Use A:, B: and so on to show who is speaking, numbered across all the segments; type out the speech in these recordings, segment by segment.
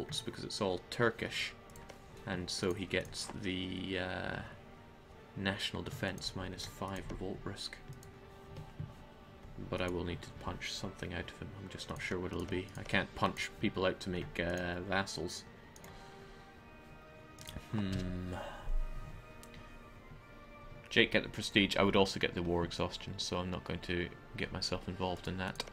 A: revolts because it's all Turkish, and so he gets the national defense -5 revolt risk. But I will need to punch something out of him. I'm just not sure what it'll be. I can't punch people out to make vassals. Jake get the prestige. I would also get the war exhaustion, so I'm not going to get myself involved in that.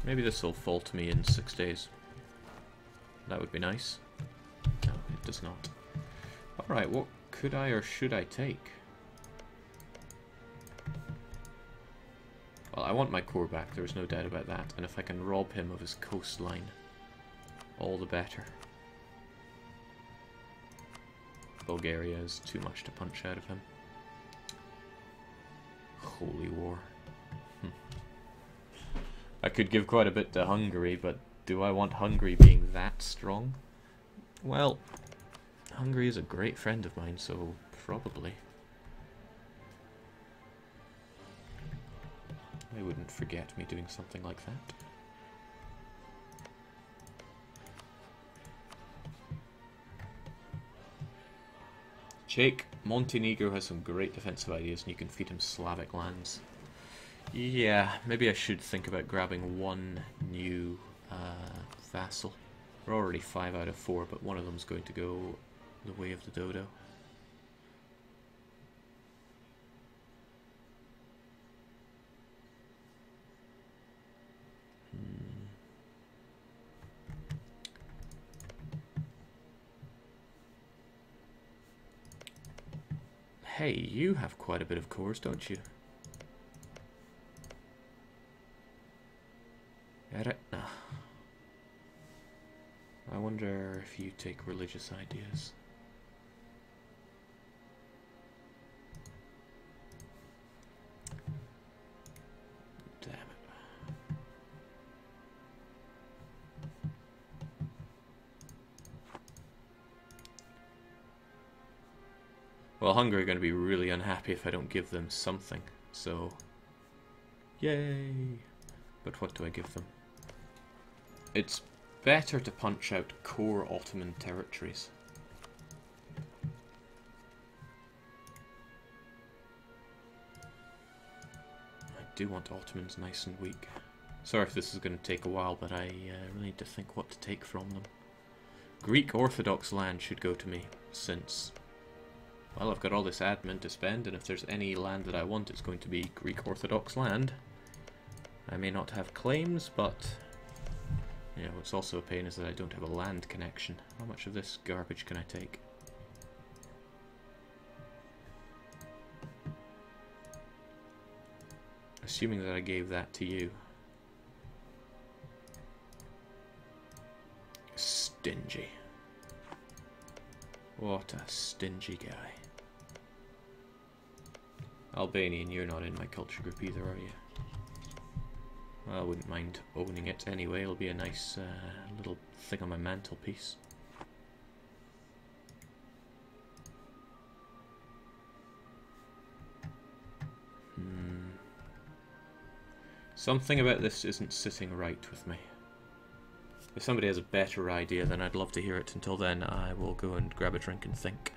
A: Maybe this will fall to me in 6 days. That would be nice. No, it does not. Alright, what could I or should I take? Well, I want my core back, there's no doubt about that. And if I can rob him of his coastline, all the better. Bulgaria is too much to punch out of him. Holy war. I could give quite a bit to Hungary, but do I want Hungary being that strong? Well, Hungary is a great friend of mine, so probably. They wouldn't forget me doing something like that. Jake, Montenegro has some great defensive ideas, and you can feed him Slavic lands. Yeah, maybe I should think about grabbing one new vassal. We're already 5 out of 4, but one of them's going to go the way of the dodo. Hey, you have quite a bit of cores, don't you? Eretna. I wonder if you take religious ideas. Damn it. Well, Hungary are going to be really unhappy if I don't give them something, so... Yay! But what do I give them? It's better to punch out core Ottoman territories. I do want Ottomans nice and weak. Sorry if this is going to take a while, but I really need to think what to take from them. Greek Orthodox land should go to me, since... well, I've got all this admin to spend, and if there's any land that I want, it's going to be Greek Orthodox land. I may not have claims, but... you know, what's also a pain is that I don't have a land connection. How much of this garbage can I take? Assuming that I gave that to you. Stingy. What a stingy guy. Albanian, you're not in my culture group either, are you? Well, I wouldn't mind owning it anyway. It'll be a nice little thing on my mantelpiece. Something about this isn't sitting right with me. If somebody has a better idea, then I'd love to hear it. Until then, I will go and grab a drink and think.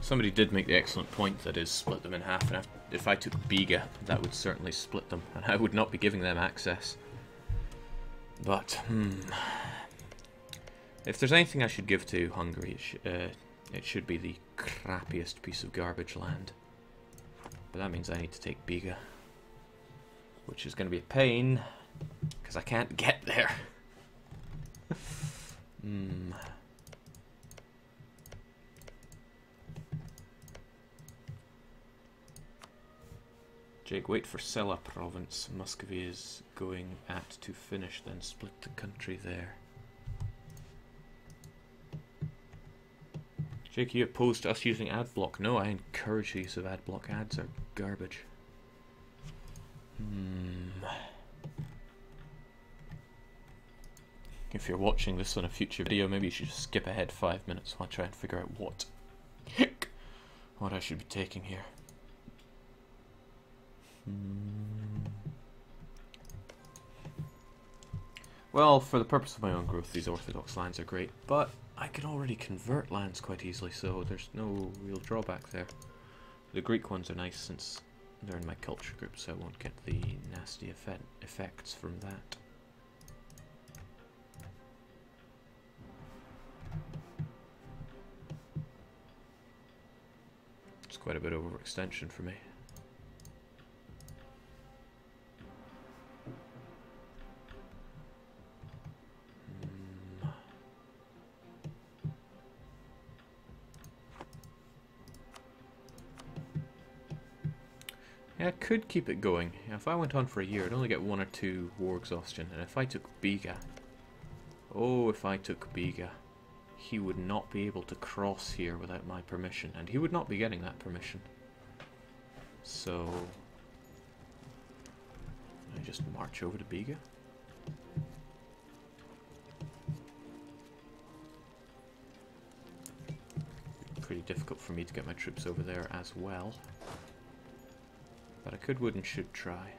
A: Somebody did make the excellent point that is split them in half, and if I took Biga, that would certainly split them, and I would not be giving them access. But, if there's anything I should give to Hungary, it should be the crappiest piece of garbage land. But that means I need to take Biga, which is going to be a pain, because I can't get there. Jake, wait for Sela province. Muscovy is going at to finish, then split the country there. Jake, you opposed to us using adblock? No, I encourage the use of adblock. Ads are garbage. If you're watching this on a future video, maybe you should just skip ahead 5 minutes while I try and figure out what I should be taking here. Well, for the purpose of my own growth, these Orthodox lands are great, but I can already convert lands quite easily, so there's no real drawback there. The Greek ones are nice since they're in my culture group, so I won't get the nasty effects from that. It's quite a bit of overextension for me. Yeah, I could keep it going. If I went on for a year, I'd only get 1 or 2 war exhaustion. And if I took Biga, he would not be able to cross here without my permission. And he would not be getting that permission. So, I just march over to Biga. Pretty difficult for me to get my troops over there as well. But I could, would, and should try.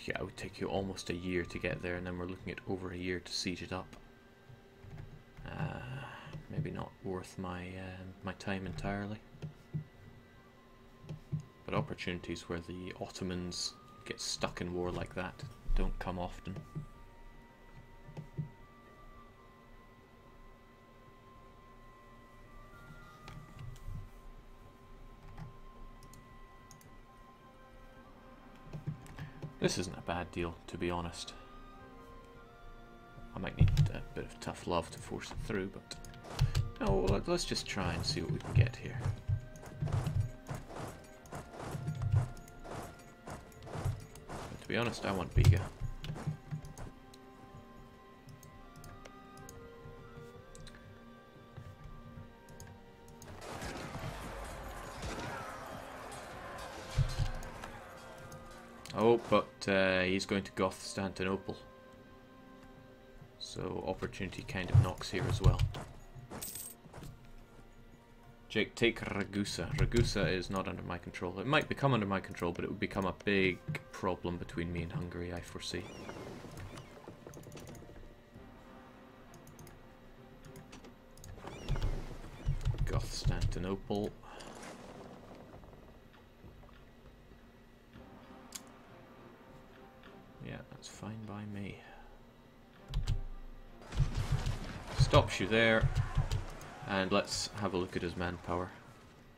A: Yeah, it would take you almost a year to get there, and then we're looking at over a year to siege it up. Maybe not worth my my time entirely. But opportunities where the Ottomans get stuck in war like that don't come often. This isn't a bad deal, to be honest. I might need a bit of tough love to force it through, but no, let's just try and see what we can get here. But to be honest, I want Biga. Oh, but he's going to Constantinople. So opportunity kind of knocks here as well. Jake, take Ragusa. Ragusa is not under my control. It might become under my control, but it would become a big problem between me and Hungary, I foresee. Constantinople. Yeah, that's fine by me. Stops you there. And let's have a look at his manpower.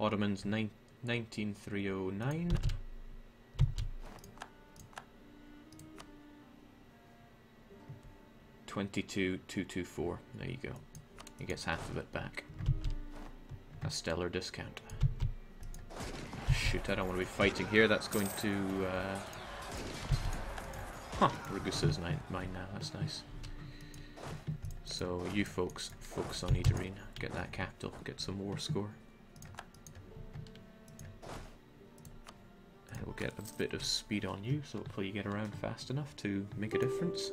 A: Ottomans 19,309. $22,224. There you go. He gets half of it back. A stellar discount. Shoot, I don't want to be fighting here. That's going to... Ragusa is mine now. That's nice. So you folks focus on Edirene. Get that capital. Get some war score. we'll get a bit of speed on you, so hopefully you get around fast enough to make a difference.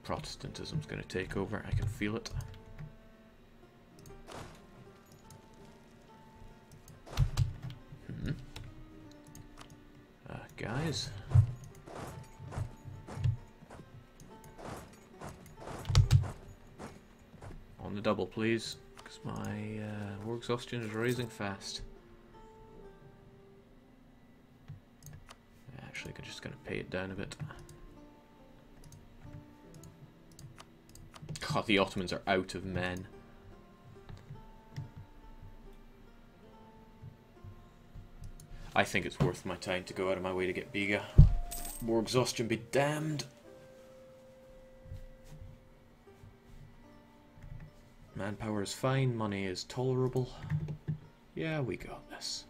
A: Protestantism's going to take over, I can feel it. Guys. On the double, please, because my war exhaustion is rising fast. Actually, I'm just going to pay it down a bit. God, the Ottomans are out of men. I think it's worth my time to go out of my way to get Biga. War exhaustion be damned. Manpower is fine, money is tolerable. Yeah, we got this.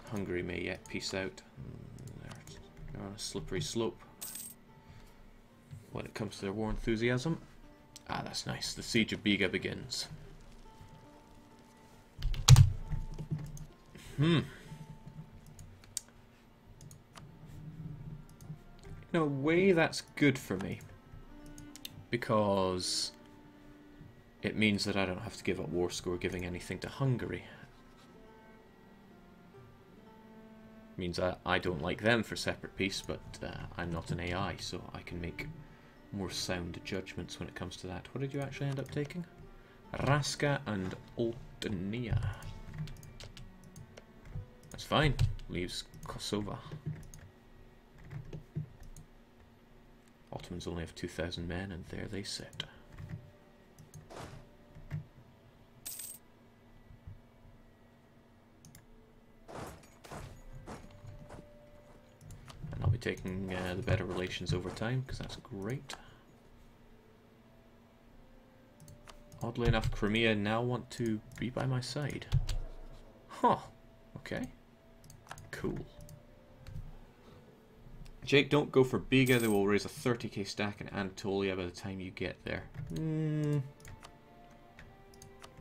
A: Hungary may yet peace out. They're on a slippery slope when it comes to their war enthusiasm. Ah, that's nice. The siege of Biga begins. In a way, that's good for me, because it means that I don't have to give up war score giving anything to Hungary. It means that I don't like them for separate peace, but I'm not an AI, so I can make more sound judgments when it comes to that. What did you actually end up taking? Raska and Oltenia. That's fine. Leaves Kosovo. Ottomans only have 2,000 men, and there they sit. And I'll be taking the better relations over time, because that's great. Oddly enough, Crimea now want to be by my side. Huh. Okay. Cool. Jake, don't go for Biga. They will raise a 30k stack in Anatolia by the time you get there.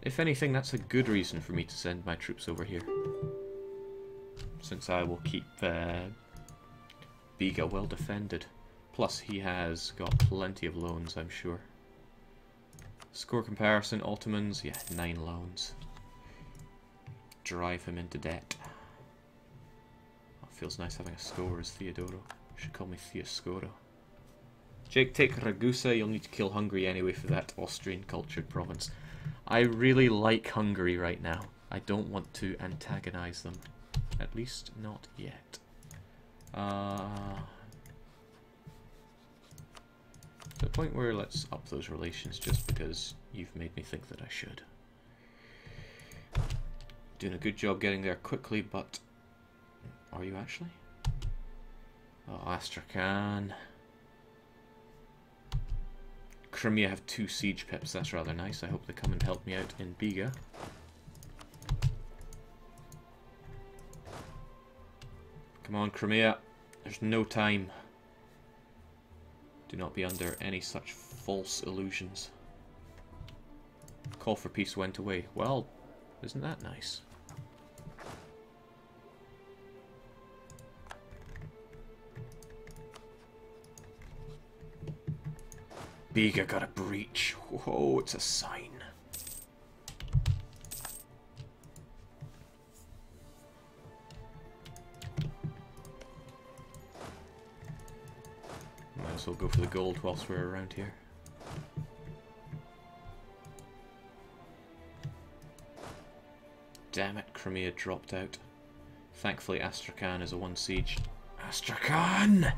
A: If anything, that's a good reason for me to send my troops over here. Since I will keep Biga well defended. Plus, he has got plenty of loans, I'm sure. Score comparison, Ottomans, yeah, 9 loans. Drive him into debt. Feels nice having a score as Theodoro. Should call me Theoscoro. Jake, take Ragusa. You'll need to kill Hungary anyway for that Austrian cultured province. I really like Hungary right now. I don't want to antagonize them. At least not yet. To the point where let's up those relations just because you've made me think that I should. Doing a good job getting there quickly, but... Are you actually? Oh, Astrakhan. Crimea have 2 siege pips. That's rather nice. I hope they come and help me out in Biga. Come on, Crimea. There's no time. Do not be under any such false illusions. Call for peace went away. Well, isn't that nice? Biga got a breach. Whoa, it's a sign. Might as well go for the gold whilst we're around here. Damn it, Crimea dropped out. Thankfully, Astrakhan is a 1 siege. Astrakhan!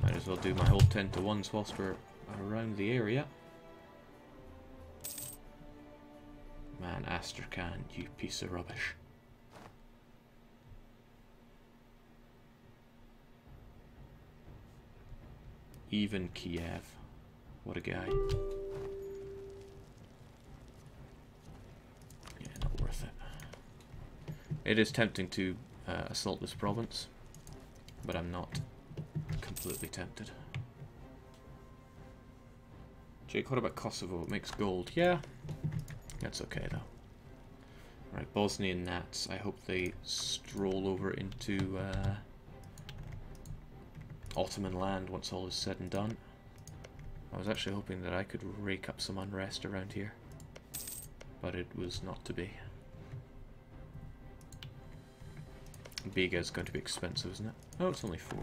A: Might as well do my whole 10 to 1s whilst we're around the area. Man, Astrakhan, you piece of rubbish. Even Kiev. What a guy. Yeah, not worth it. It is tempting to assault this province, but I'm not completely tempted. Jake, what about Kosovo? It makes gold. Yeah, that's okay though. Alright, Bosnian Nats. I hope they stroll over into Ottoman land once all is said and done. I was actually hoping that I could rake up some unrest around here, but it was not to be. Bega is going to be expensive, isn't it? Oh, it's only 4.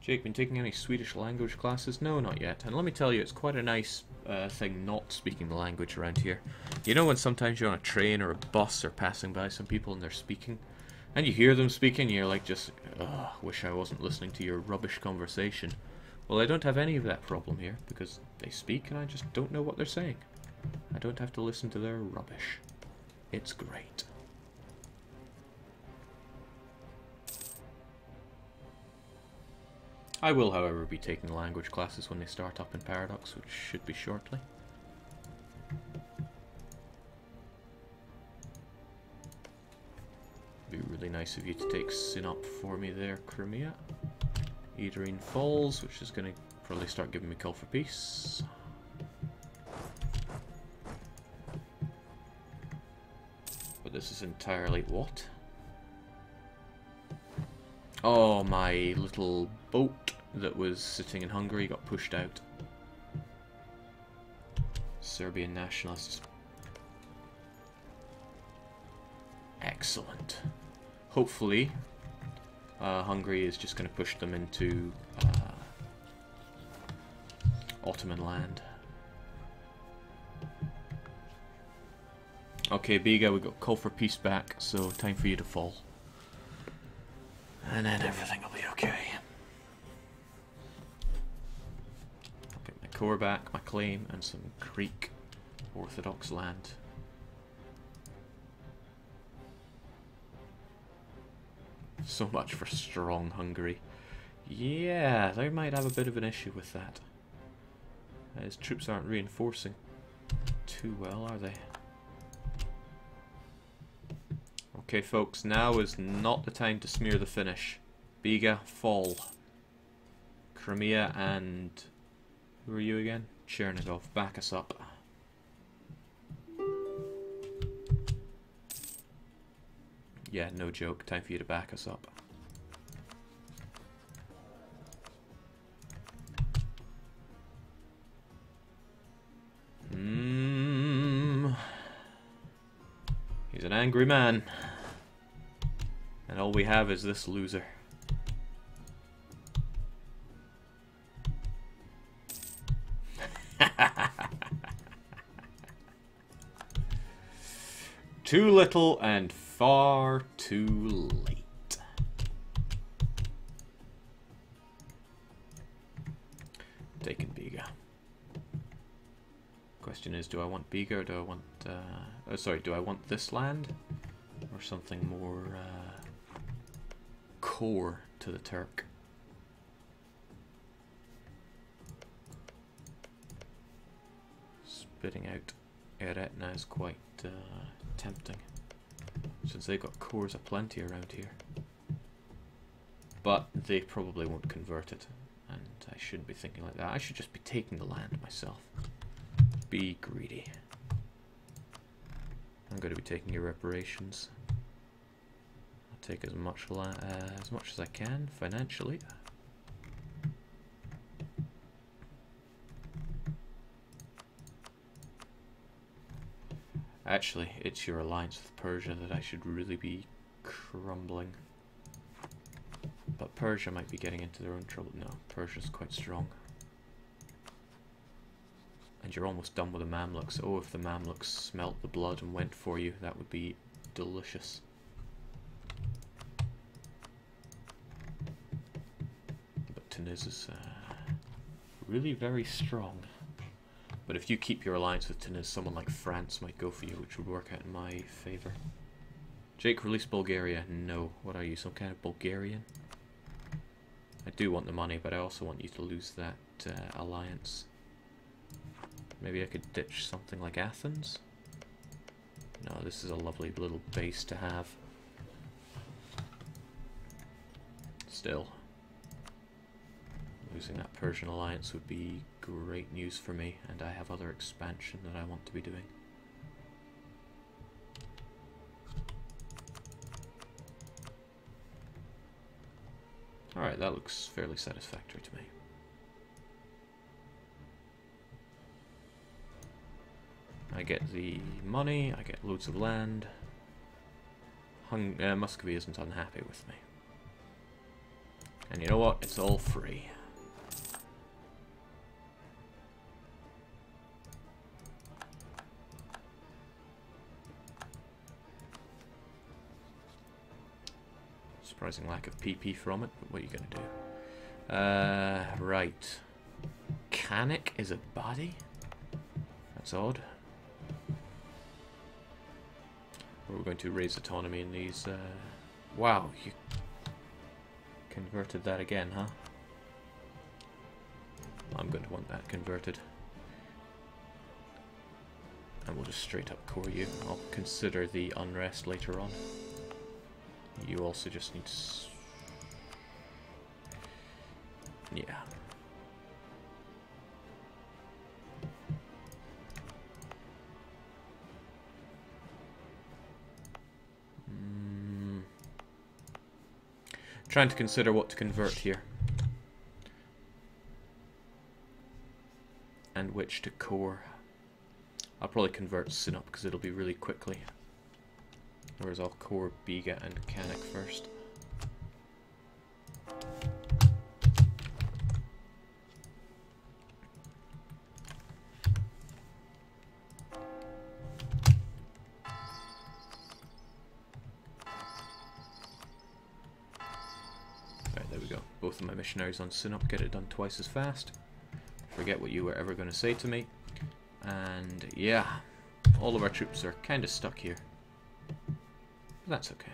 A: Jake, been taking any Swedish language classes? No, not yet. And let me tell you, it's quite a nice thing not speaking the language around here. You know when sometimes you're on a train or a bus or passing by some people and they're speaking, and you hear them speaking, you're like just, ugh, wish I wasn't listening to your rubbish conversation. Well, I don't have any of that problem here, because they speak and I just don't know what they're saying. I don't have to listen to their rubbish. It's great. I will, however, be taking language classes when they start up in Paradox, which should be shortly. Be really nice of you to take Sinop for me there, Crimea. Edirene Falls, which is going to probably start giving me call for peace. But this is entirely what? Oh, my little boat that was sitting in Hungary got pushed out. Serbian nationalists. Excellent. Hopefully, Hungary is just going to push them into Ottoman land. Okay, Bega, we got call for peace back, so time for you to fall. And then everything will be okay. I'll get my core back, my claim, and some Greek Orthodox land. So much for strong Hungary. Yeah, they might have a bit of an issue with that. His troops aren't reinforcing too well, are they? Okay, folks, now is not the time to smear the finish. Bega, fall. Crimea and... who are you again? Chernigov, back us up. Yeah, no joke, time for you to back us up. He's an angry man. And all we have is this loser. Too little and far too late. Taken Bega. Question is, do I want Bega or do I want... oh, sorry, do I want this land? Or something more core to the Turk? Spitting out Eretna is quite tempting, since they've got cores aplenty around here. But they probably won't convert it, and I shouldn't be thinking like that. I should just be taking the land myself. Be greedy. I'm going to be taking your reparations. I'll take as much as I can financially. Actually, it's your alliance with Persia that I should really be crumbling. But Persia might be getting into their own trouble. No, Persia's quite strong. And you're almost done with the Mamluks. Oh, if the Mamluks smelt the blood and went for you, that would be delicious. But Tunis is really very strong. But if you keep your alliance with Tunis, someone like France might go for you, which would work out in my favour. Jake, release Bulgaria. No. What are you, some kind of Bulgarian? I do want the money, but I also want you to lose that alliance. Maybe I could ditch something like Athens? No, this is a lovely little base to have. Still, losing that Persian alliance would be great news for me, and I have other expansion that I want to be doing. Alright, that looks fairly satisfactory to me. I get the money, I get loads of land. Muscovy isn't unhappy with me. And you know what? It's all free. Surprising lack of PP from it, but what are you going to do? Right. Canik is a body? That's odd. We're going to raise autonomy in these... Wow, you converted that again, huh? I'm going to want that converted. And we'll just straight up core you. I'll consider the unrest later on. You also just need to... Yeah. Trying to consider what to convert here. And which to core. I'll probably convert Sinop because it'll be really quickly. Whereas I'll core Biga and Canik first. Right, there we go. Both of my missionaries on Sinop get it done twice as fast. Forget what you were ever going to say to me. And yeah, all of our troops are kind of stuck here. That's okay.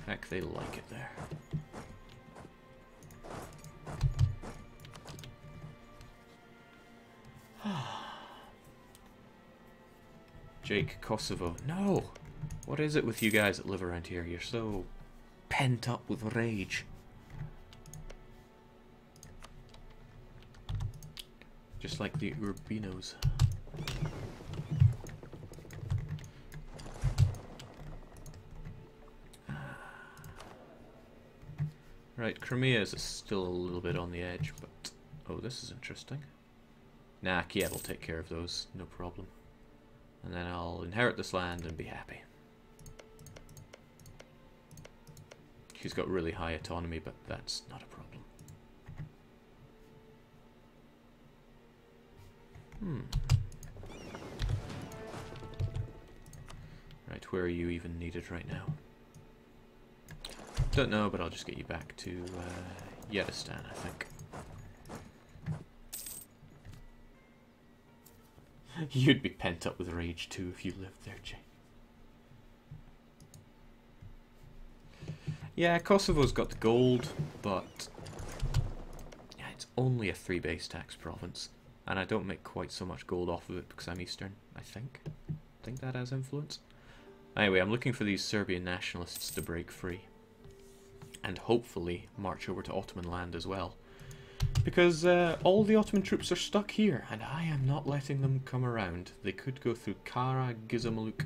A: Heck, they like it there. Jake, Kosovo. No! What is it with you guys that live around here? You're so pent up with rage. Just like the Urbinos. Right, Crimea is still a little bit on the edge, but... Oh, this is interesting. Nah, Kiev will take care of those, no problem. And then I'll inherit this land and be happy. She's got really high autonomy, but that's not a problem. Right, where are you even needed right now? Don't know, but I'll just get you back to Yedistan, I think. You'd be pent up with rage too if you lived there, Jay. Yeah, Kosovo's got the gold, but yeah, it's only a 3 base tax province, and I don't make quite so much gold off of it because I'm Eastern, I think. I think that has influence. Anyway, I'm looking for these Serbian nationalists to break free. And hopefully march over to Ottoman land as well. Because all the Ottoman troops are stuck here, and I am not letting them come around. They could go through Kara, Gizamuluk,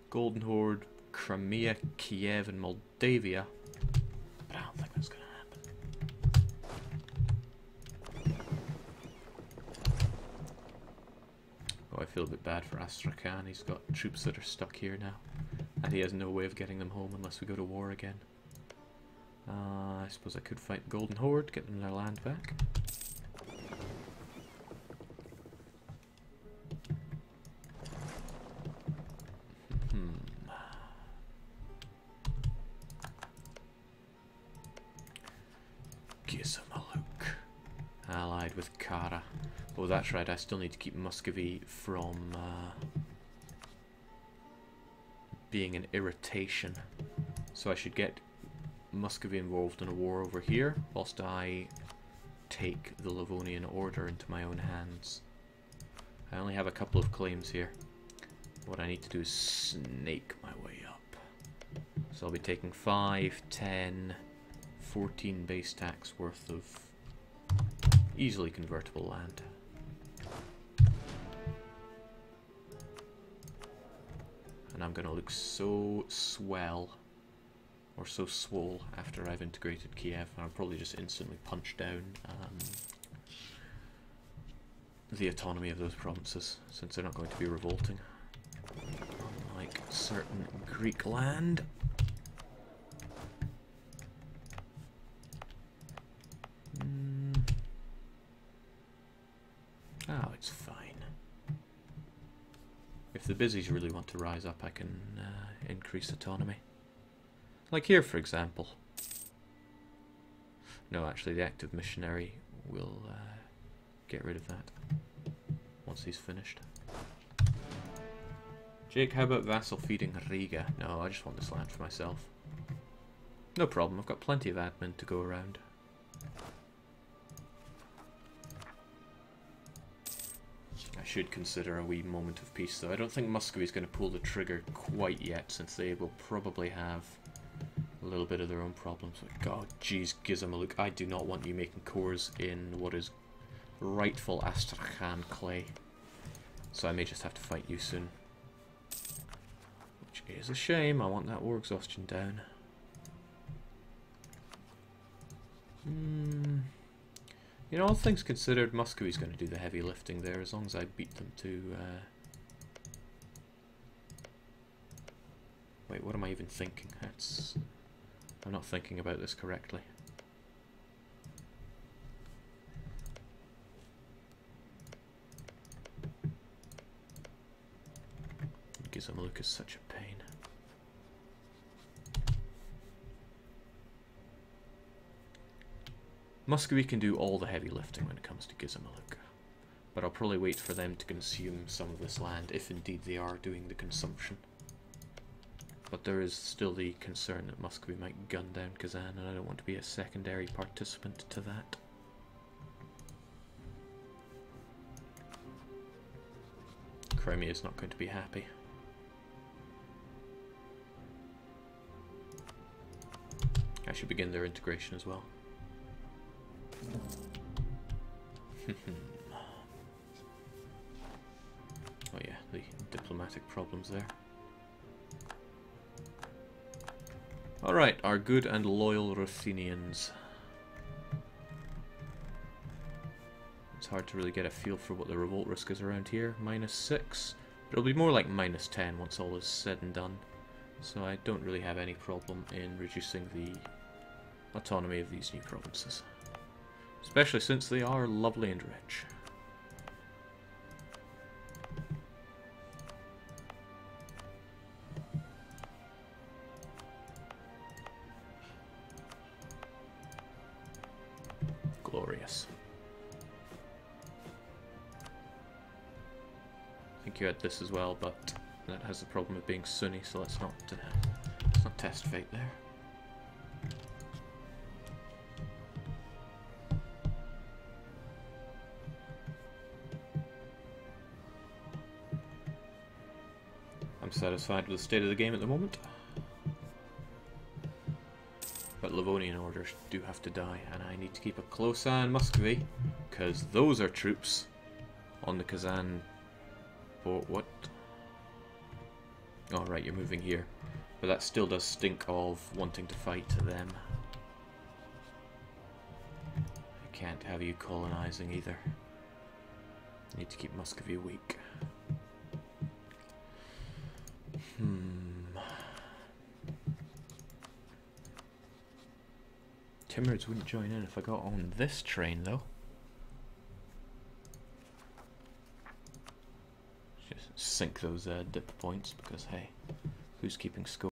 A: Golden Horde, Crimea, Kiev, and Moldavia. But I don't think that's going to happen. Oh, I feel a bit bad for Astrakhan. He's got troops that are stuck here now. And he has no way of getting them home unless we go to war again. I suppose I could fight the Golden Horde, get them their land back. Gizamuluk. Allied with Kara. Oh, that's right, I still need to keep Muscovy from being an irritation. So I should get Muscovy involved in a war over here, whilst I take the Livonian Order into my own hands. I only have a couple of claims here. What I need to do is snake my way up. So So I'll be taking 5, 10, 14 base tax worth of easily convertible land. And I'm going to look so swell, or so swole, after I've integrated Kiev, and I'll probably just instantly punch down the autonomy of those provinces, since they're not going to be revolting. Unlike certain Greek land. Oh, it's fine. If the busies really want to rise up, I can increase autonomy. Like here, for example. No, actually, the active missionary will get rid of that once he's finished. Jake, how about vassal feeding Riga? No, I just want this land for myself. No problem, I've got plenty of admin to go around. I should consider a wee moment of peace, though. I don't think Muscovy's going to pull the trigger quite yet, since they will probably have a little bit of their own problems. God, jeez, Gizamuluk, I do not want you making cores in what is rightful Astrakhan clay. So I may just have to fight you soon. Which is a shame, I want that war exhaustion down. You know, all things considered, Muscovy's going to do the heavy lifting there, as long as I beat them to... Wait, what am I even thinking? I'm not thinking about this correctly. Gizamuluk is such a pain. Muscovy can do all the heavy lifting when it comes to Gizamuluk, but I'll probably wait for them to consume some of this land, if indeed they are doing the consumption. But there is still the concern that Muscovy might gun down Kazan, and I don't want to be a secondary participant to that. Crimea is not going to be happy. I should begin their integration as well. Oh yeah, the diplomatic problems there. Alright, our good and loyal Ruthenians. It's hard to really get a feel for what the revolt risk is around here. -6. But it'll be more like -10 once all is said and done. So I don't really have any problem in reducing the autonomy of these new provinces. Especially since they are lovely and rich. Glorious. I think you had this as well, but that has the problem of being Sunni, so let's not test fate there. I'm satisfied with the state of the game at the moment. But Livonian orders do have to die, and I need to keep a close eye on Muscovy, because those are troops on the Kazan... What? Oh, right, you're moving here. But that still does stink of wanting to fight them. I can't have you colonizing either. I need to keep Muscovy weak. Timurids wouldn't join in if I got on this train, though. Just sink those dip points, because hey, who's keeping score?